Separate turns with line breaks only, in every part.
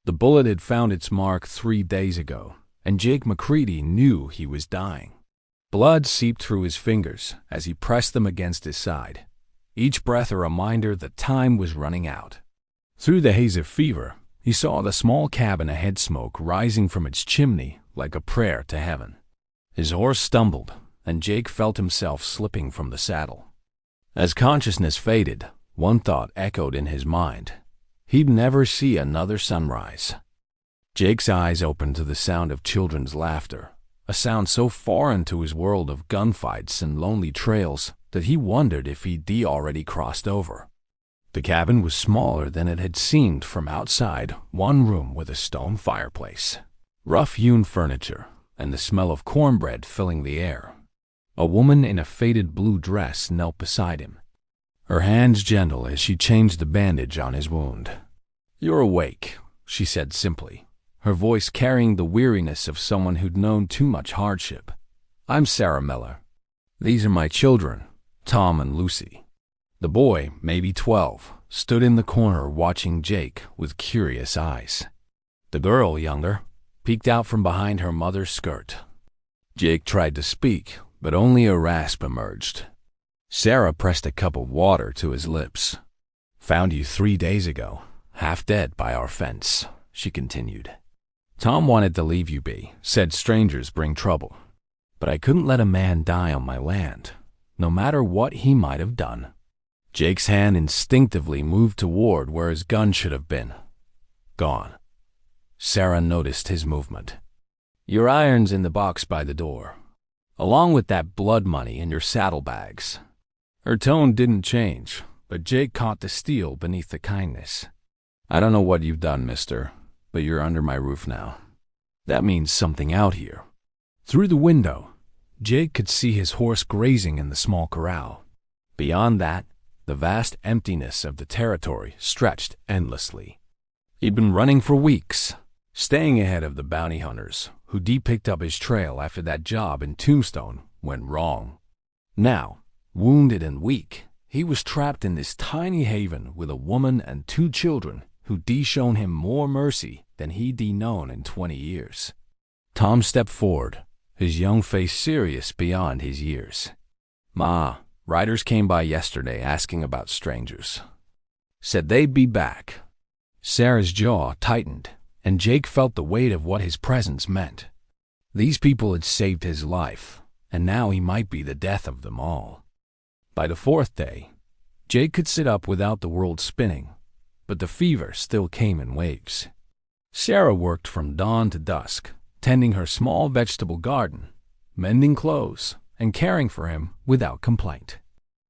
The bullet had found its mark 3 days ago, and Jake McCready knew he was dying. Blood seeped through his fingers as he pressed them against his side, each breath a reminder that time was running out. Through the haze of fever, he saw the small cabin ahead, smoke rising from its chimney like a prayer to heaven. His horse stumbled, and Jake felt himself slipping from the saddle. As consciousness faded, one thought echoed in his mind. He'd never see another sunrise. Jake's eyes opened to the sound of children's laughter, a sound so foreign to his world of gunfights and lonely trails that he wondered if he'd already crossed over. The cabin was smaller than it had seemed from outside, one room with a stone fireplace, rough-hewn furniture, and the smell of cornbread filling the air. A woman in a faded blue dress knelt beside him, her hands gentle as she changed the bandage on his wound. "You're awake," she said simply, her voice carrying the weariness of someone who'd known too much hardship. "I'm Sarah Miller. These are my children, Tom and Lucy." The boy, maybe 12, stood in the corner watching Jake with curious eyes. The girl, younger, peeked out from behind her mother's skirt. Jake tried to speak, but only a rasp emerged. Sarah pressed a cup of water to his lips. "Found you 3 days ago, half dead by our fence," she continued. "Tom wanted to leave you be, said strangers bring trouble. But I couldn't let a man die on my land, no matter what he might have done." Jake's hand instinctively moved toward where his gun should have been. Gone. Sarah noticed his movement. "Your iron's in the box by the door, along with that blood money in your saddlebags." Her tone didn't change, but Jake caught the steel beneath the kindness. "I don't know what you've done, mister, but you're under my roof now. That means something out here." Through the window, Jake could see his horse grazing in the small corral. Beyond that, the vast emptiness of the territory stretched endlessly. He'd been running for weeks, staying ahead of the bounty hunters who picked up his trail after that job in Tombstone went wrong. Now, wounded and weak, he was trapped in this tiny haven with a woman and 2 children who'd shown him more mercy than he'd known in 20 years. Tom stepped forward, his young face serious beyond his years. "Ma, riders came by yesterday asking about strangers. Said they'd be back." Sarah's jaw tightened, and Jake felt the weight of what his presence meant. These people had saved his life, and now he might be the death of them all. By the 4th day, Jake could sit up without the world spinning, but the fever still came in waves. Sarah worked from dawn to dusk, tending her small vegetable garden, mending clothes, and caring for him without complaint.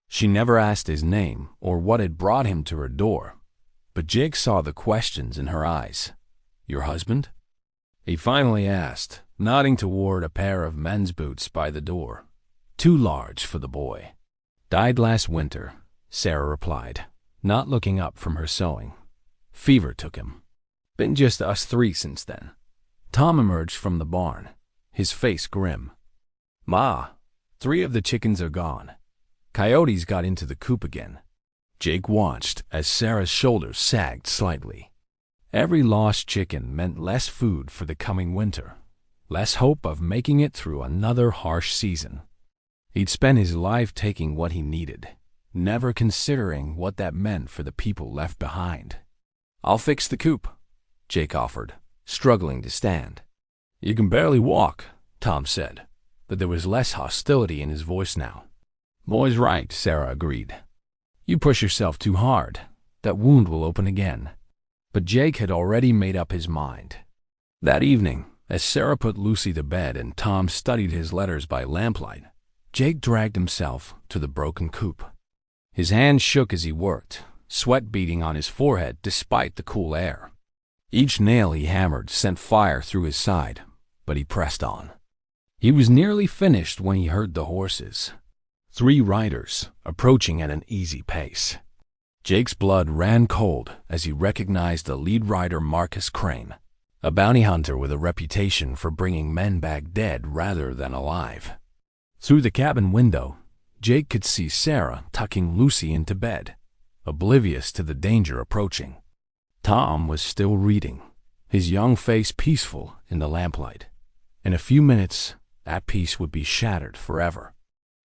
She never asked his name or what had brought him to her door, but Jake saw the questions in her eyes. "Your husband?" he finally asked, nodding toward a pair of men's boots by the door, too large for the boy. "Died last winter," Sarah replied, not looking up from her sewing. "Fever took him. Been just us 3 since then." Tom emerged from the barn, his face grim. "Ma, 3 of the chickens are gone. Coyotes got into the coop again." Jake watched as Sarah's shoulders sagged slightly. Every lost chicken meant less food for the coming winter, less hope of making it through another harsh season. He'd spent his life taking what he needed, never considering what that meant for the people left behind. "I'll fix the coop," Jake offered, struggling to stand. "You can barely walk," Tom said, but there was less hostility in his voice now. "Boy's right," Sarah agreed. "You push yourself too hard, that wound will open again." But Jake had already made up his mind. That evening, as Sarah put Lucy to bed and Tom studied his letters by lamplight, Jake dragged himself to the broken coop. His hands shook as he worked, sweat beading on his forehead despite the cool air. Each nail he hammered sent fire through his side, but he pressed on. He was nearly finished when he heard the horses. 3 riders, approaching at an easy pace. Jake's blood ran cold as he recognized the lead rider, Marcus Crane, a bounty hunter with a reputation for bringing men back dead rather than alive. Through the cabin window, Jake could see Sarah tucking Lucy into bed, oblivious to the danger approaching. Tom was still reading, his young face peaceful in the lamplight. In a few minutes, that peace would be shattered forever.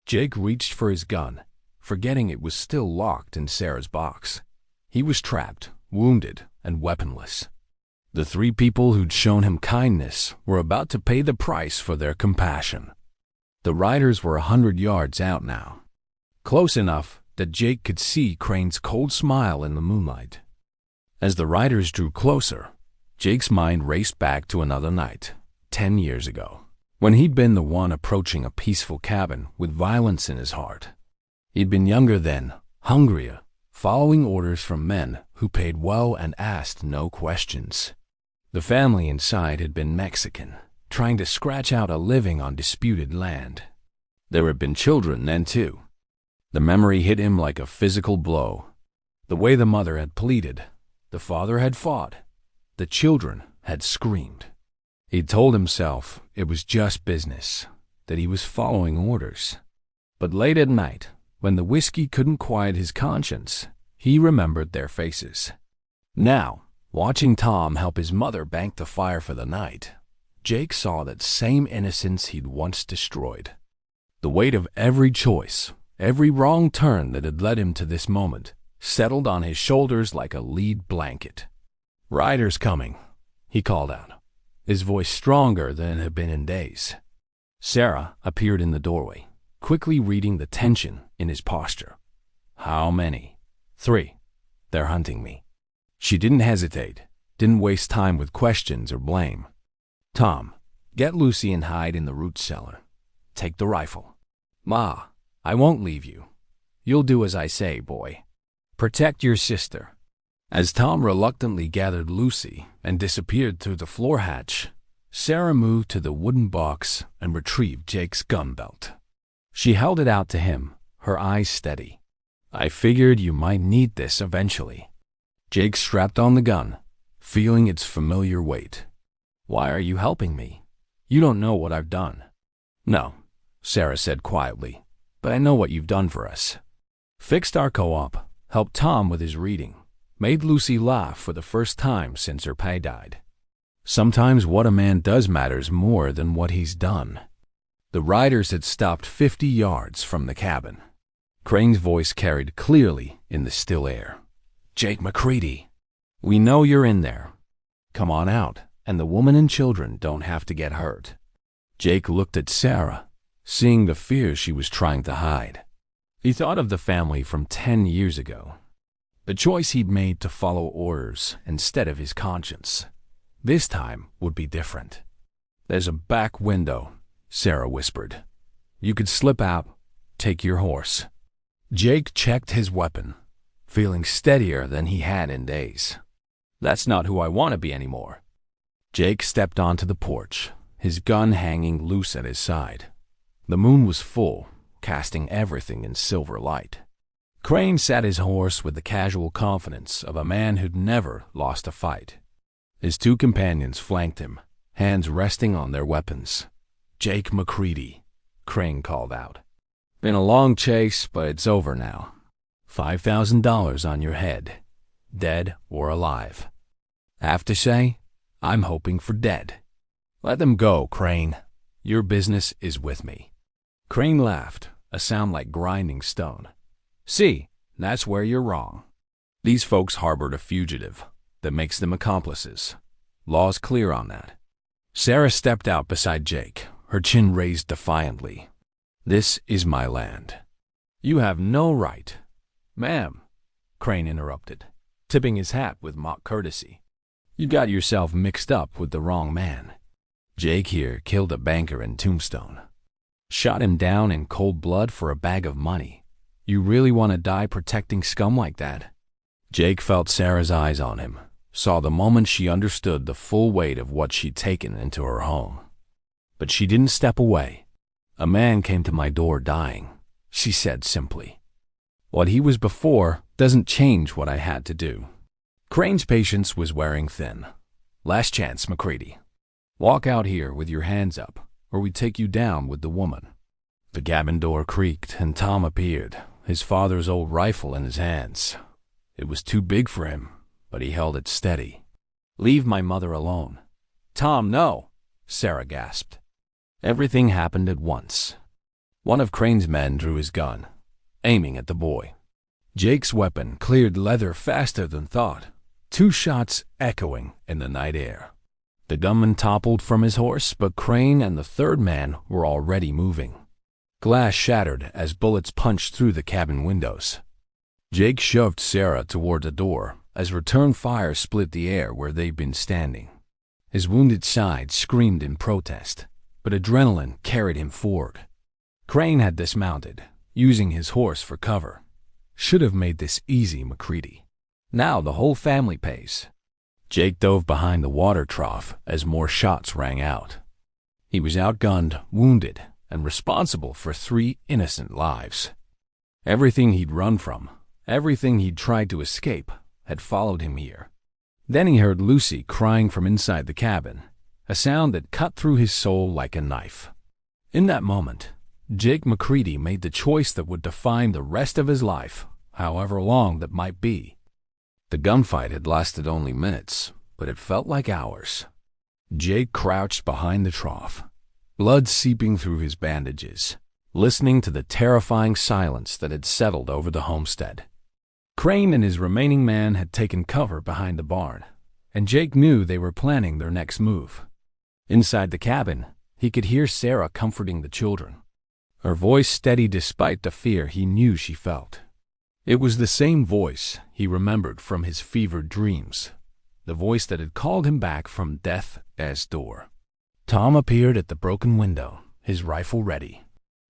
Jake reached for his gun, forgetting it was still locked in Sarah's box. He was trapped, wounded, and weaponless. The three people who'd shown him kindness were about to pay the price for their compassion. The riders were 100 yards out now, close enough that Jake could see Crane's cold smile in the moonlight. As the riders drew closer, Jake's mind raced back to another night, 10 years ago, when he'd been the one approaching a peaceful cabin with violence in his heart. He'd been younger then, hungrier, following orders from men who paid well and asked no questions. The family inside had been Mexican, trying to scratch out a living on disputed land. There had been children then too. The memory hit him like a physical blow. The way the mother had pleaded, the father had fought, the children had screamed. He'd told himself it was just business, that he was following orders. But late at night, when the whiskey couldn't quiet his conscience, he remembered their faces. Now, watching Tom help his mother bank the fire for the night, Jake saw that same innocence he'd once destroyed. The weight of every choice, every wrong turn that had led him to this moment, settled on his shoulders like a lead blanket. "Riders coming," he called out, his voice stronger than it had been in days. Sarah appeared in the doorway, quickly reading the tension in his posture. "How many?" "3. They're hunting me." She didn't hesitate, didn't waste time with questions or blame. "Tom, get Lucy and hide in the root cellar. Take the rifle." "Ma, I won't leave you. You'll do as I say, boy. Protect your sister." As Tom reluctantly gathered Lucy and disappeared through the floor hatch, Sarah moved to the wooden box and retrieved Jake's gun belt. She held it out to him, her eyes steady. "I figured you might need this eventually." Jake strapped on the gun, feeling its familiar weight. "Why are you helping me? You don't know what I've done." "No," Sarah said quietly, "but I know what you've done for us. Fixed our co-op, helped Tom with his reading, made Lucy laugh for the first time since her pay died. Sometimes what a man does matters more than what he's done." The riders had stopped 50 yards from the cabin. Crane's voice carried clearly in the still air. "Jake McCready, we know you're in there. Come on out, and the woman and children don't have to get hurt." Jake looked at Sarah, seeing the fear she was trying to hide. He thought of the family from 10 years ago, the choice he'd made to follow orders instead of his conscience. This time would be different. "There's a back window," Sarah whispered. "You could slip out, take your horse." Jake checked his weapon, feeling steadier than he had in days. "That's not who I want to be anymore." Jake stepped onto the porch, his gun hanging loose at his side. The moon was full, casting everything in silver light. Crane sat his horse with the casual confidence of a man who'd never lost a fight. His two companions flanked him, hands resting on their weapons. "Jake McCready," Crane called out. "Been a long chase, but it's over now. $5,000 on your head, dead or alive. Have to say, I'm hoping for dead. Let them go, Crane. Your business is with me." Crane laughed, a sound like grinding stone. "See, that's where you're wrong. These folks harbored a fugitive. That makes them accomplices. Law's clear on that." Sarah stepped out beside Jake, her chin raised defiantly. "This is my land. You have no right." "Ma'am," Crane interrupted, tipping his hat with mock courtesy. "You got yourself mixed up with the wrong man. Jake here killed a banker in Tombstone. Shot him down in cold blood for a bag of money. You really want to die protecting scum like that?" Jake felt Sarah's eyes on him, saw the moment she understood the full weight of what she'd taken into her home. But she didn't step away. "A man came to my door dying," she said simply. "What he was before doesn't change what I had to do." Crane's patience was wearing thin. "Last chance, McCready. Walk out here with your hands up, or we take you down with the woman." The cabin door creaked and Tom appeared, his father's old rifle in his hands. It was too big for him, but he held it steady. Leave my mother alone." "Tom, no!" Sarah gasped. Everything happened at once. One of Crane's men drew his gun, aiming at the boy. Jake's weapon cleared leather faster than thought, 2 shots echoing in the night air. The gunman toppled from his horse, but Crane and the third man were already moving. Glass shattered as bullets punched through the cabin windows. Jake shoved Sarah toward the door as return fire split the air where they'd been standing. His wounded side screamed in protest, but adrenaline carried him forward. Crane had dismounted, using his horse for cover. Should have made this easy, McCready. Now the whole family pays. Jake dove behind the water trough as more shots rang out. He was outgunned, wounded, and responsible for 3 innocent lives. Everything he'd run from, everything he'd tried to escape, had followed him here. Then he heard Lucy crying from inside the cabin, a sound that cut through his soul like a knife. In that moment, Jake McCready made the choice that would define the rest of his life, however long that might be. The gunfight had lasted only minutes, but it felt like hours. Jake crouched behind the trough, blood seeping through his bandages, listening to the terrifying silence that had settled over the homestead. Crane and his remaining man had taken cover behind the barn, and Jake knew they were planning their next move. Inside the cabin, he could hear Sarah comforting the children, her voice steady despite the fear he knew she felt. It was the same voice he remembered from his fevered dreams, the voice that had called him back from death's door. Tom appeared at the broken window, his rifle ready.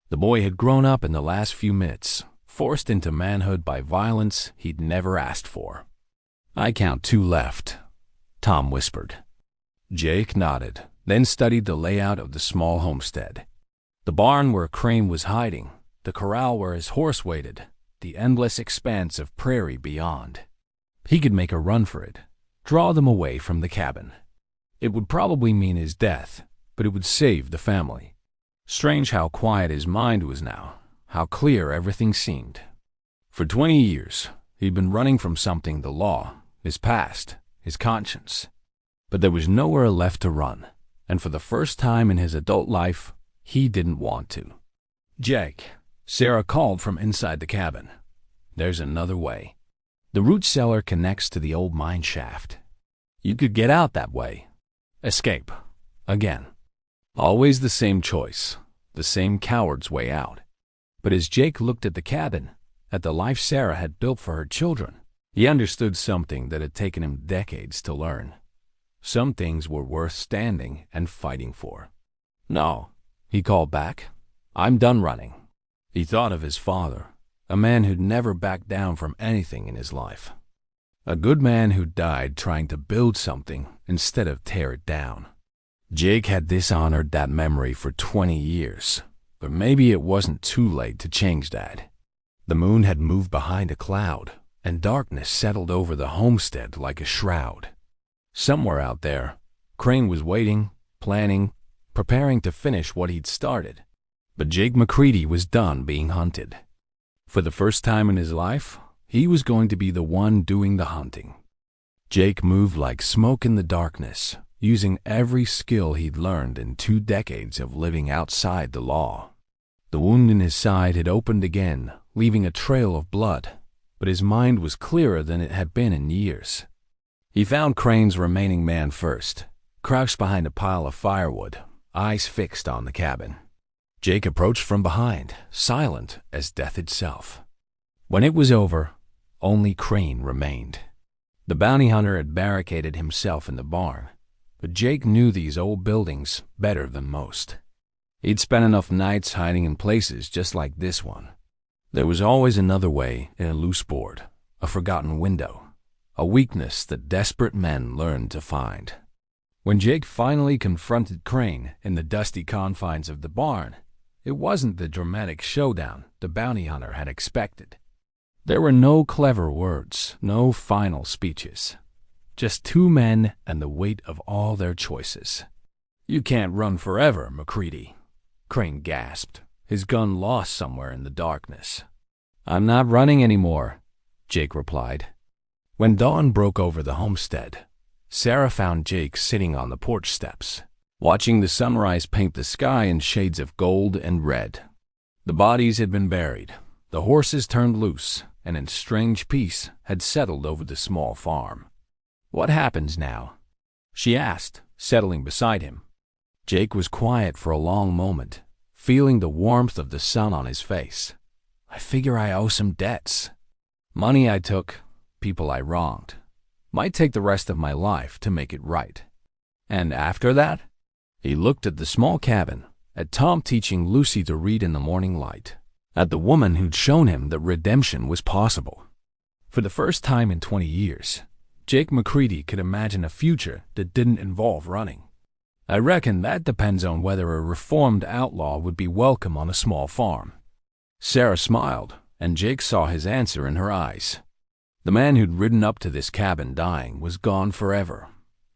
The boy had grown up in the last few minutes, forced into manhood by violence he'd never asked for. "I count 2 left," Tom whispered. Jake nodded, then studied the layout of the small homestead. The barn where Crane was hiding, the corral where his horse waited, the endless expanse of prairie beyond. He could make a run for it, draw them away from the cabin. It would probably mean his death, but it would save the family. Strange how quiet his mind was now, how clear everything seemed. For 20 years, he'd been running from something: the law, his past, his conscience. But there was nowhere left to run, and for the first time in his adult life, he didn't want to. "Jake," Sarah called from inside the cabin. "There's another way. The root cellar connects to the old mine shaft. You could get out that way. Escape. Again. Always the same choice, the same coward's way out." But as Jake looked at the cabin, at the life Sarah had built for her children, he understood something that had taken him decades to learn. Some things were worth standing and fighting for. "No," he called back. "I'm done running." He thought of his father, a man who'd never backed down from anything in his life. A good man who died trying to build something instead of tear it down. Jake had dishonored that memory for 20 years, but maybe it wasn't too late to change that. The moon had moved behind a cloud, and darkness settled over the homestead like a shroud. Somewhere out there, Crane was waiting, planning, preparing to finish what he'd started. But Jake McCready was done being hunted. For the first time in his life, he was going to be the one doing the hunting. Jake moved like smoke in the darkness, using every skill he'd learned in 2 decades of living outside the law. The wound in his side had opened again, leaving a trail of blood, but his mind was clearer than it had been in years. He found Crane's remaining man first, crouched behind a pile of firewood, eyes fixed on the cabin. Jake approached from behind, silent as death itself. When it was over, only Crane remained. The bounty hunter had barricaded himself in the barn, but Jake knew these old buildings better than most. He'd spent enough nights hiding in places just like this one. There was always another way in a loose board, a forgotten window, a weakness that desperate men learned to find. When Jake finally confronted Crane in the dusty confines of the barn, it wasn't the dramatic showdown the bounty hunter had expected. There were no clever words, no final speeches. Just 2 men and the weight of all their choices. "You can't run forever, McCready," Crane gasped, his gun lost somewhere in the darkness. "I'm not running anymore," Jake replied. When dawn broke over the homestead, Sarah found Jake sitting on the porch steps, watching the sunrise paint the sky in shades of gold and red. The bodies had been buried, the horses turned loose, and in strange peace had settled over the small farm. "What happens now?" she asked, settling beside him. Jake was quiet for a long moment, feeling the warmth of the sun on his face. "I figure I owe some debts. Money I took, people I wronged. Might take the rest of my life to make it right. And after that?" He looked at the small cabin, at Tom teaching Lucy to read in the morning light, at the woman who'd shown him that redemption was possible. For the first time in 20 years, Jake McCready could imagine a future that didn't involve running. "I reckon that depends on whether a reformed outlaw would be welcome on a small farm." Sarah smiled, and Jake saw his answer in her eyes. The man who'd ridden up to this cabin dying was gone forever,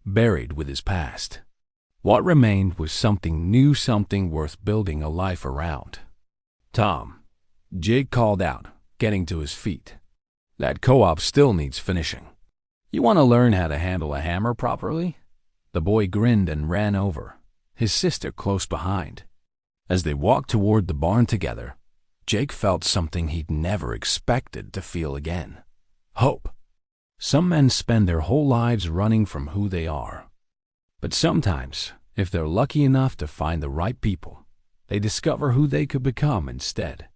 buried with his past. What remained was something new, something worth building a life around. "Tom," Jake called out, getting to his feet. "That co-op still needs finishing. You want to learn how to handle a hammer properly?" The boy grinned and ran over, his sister close behind. As they walked toward the barn together, Jake felt something he'd never expected to feel again. Hope. Some men spend their whole lives running from who they are. But sometimes, if they're lucky enough to find the right people, they discover who they could become instead.